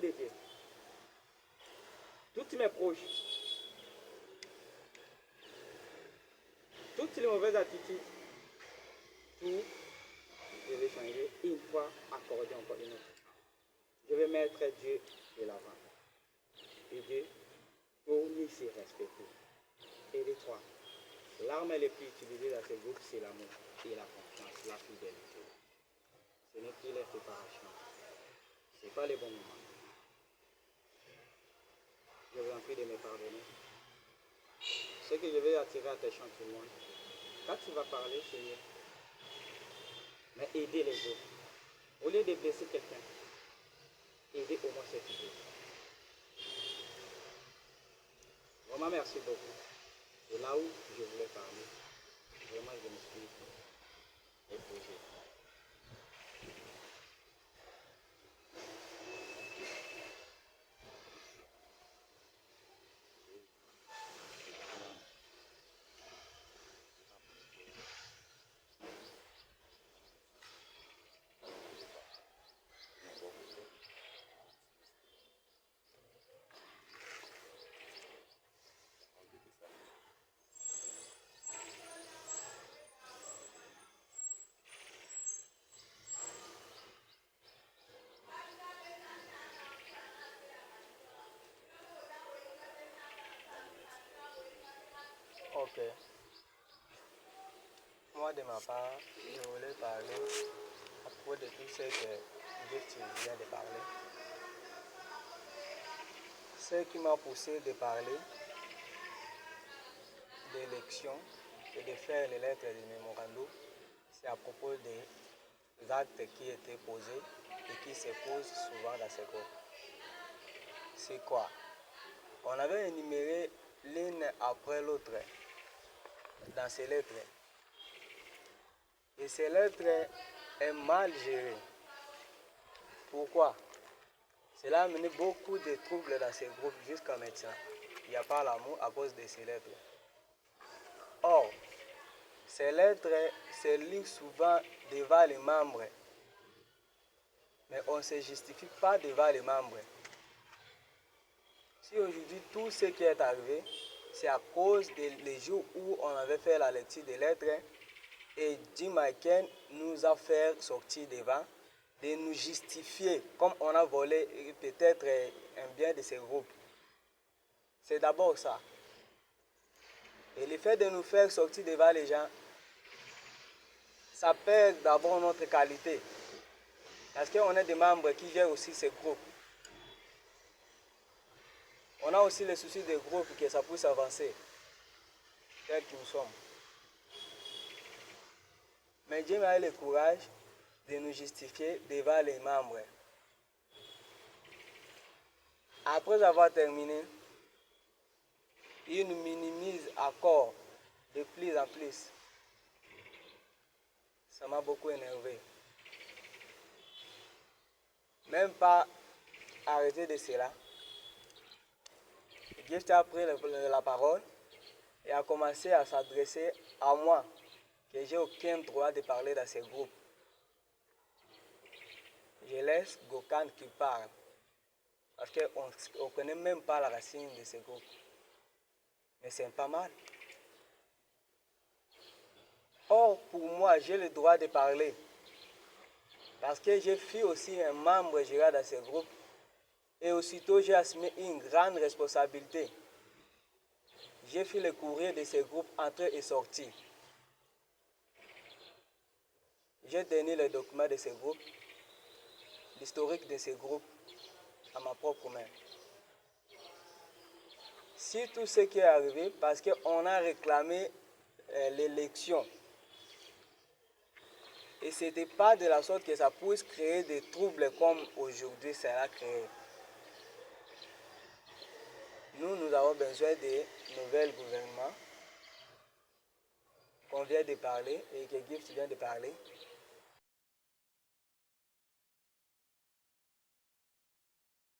de Dieu. Toutes mes proches, toutes les mauvaises attitudes, tout, je vais changer une fois, accorder encore une autre. Je vais mettre Dieu de l'avant. Et Dieu, pour nous se respecter. Et les trois, l'arme les plus utilisée dans ces groupes, c'est l'amour et la confiance, la fidélité. Ce n'est plus les séparations. Ce n'est pas les bons moments. Je vous en prie de me pardonner. Ce que je vais attirer l'attention de tout le monde, quand tu vas parler, c'est mieux. Mais aider les autres. Au lieu de blesser quelqu'un, aider au moins cette idée. Vraiment, merci beaucoup. C'est là où je voulais parler. Vraiment, je me suis opposé. Ok. Moi, de ma part, je voulais parler à propos de tout ce que Gift vient de parler. Ce qui m'a poussé de parler d'élection et de faire les lettres de mémorandum, c'est à propos des actes qui étaient posés et qui se posent souvent dans ces groupes. C'est quoi? On avait énuméré l'une après l'autre dans ces lettres. Et ces lettres est mal gérées. Pourquoi? Cela a amené beaucoup de troubles dans ces groupes jusqu'à maintenant. Il n'y a pas l'amour à cause de ces lettres. Or, ces lettres se lisent souvent devant les membres. Mais on ne se justifie pas devant les membres. Si aujourd'hui tout ce qui est arrivé, c'est à cause des jours où on avait fait la lecture des lettres et Jim Aiken nous a fait sortir devant, de nous justifier comme on a volé peut-être un bien de ces groupes. C'est d'abord ça. Et le fait de nous faire sortir devant les gens, ça perd d'abord notre qualité. Parce qu'on a des membres qui gèrent aussi ces groupes. On a aussi le souci des groupes que ça puisse avancer, tels que nous sommes. Mais Dieu a eu le courage de nous justifier devant les membres. Après avoir terminé, il nous minimise encore de plus en plus. Ça m'a beaucoup énervé. Même pas arrêté de cela. Gift a pris la parole et a commencé à s'adresser à moi, que j'ai aucun droit de parler dans ces groupes. Je laisse Gokan qui parle, parce qu'on ne connaît même pas la racine de ces groupes. Mais c'est pas mal. Or, pour moi, j'ai le droit de parler, parce que je suis aussi un membre gérant dans ces groupes, et aussitôt j'ai assumé une grande responsabilité. J'ai fait le courrier de ces groupes entrée et sortie. J'ai tenu les documents de ces groupes, l'historique de ces groupes, à ma propre main. Si tout ce qui est arrivé, parce qu'on a réclamé l'élection, et ce n'était pas de la sorte que ça puisse créer des troubles comme aujourd'hui ça a créé. Nous avons besoin de nouveaux gouvernements qu'on vient de parler et que Gift vient de parler.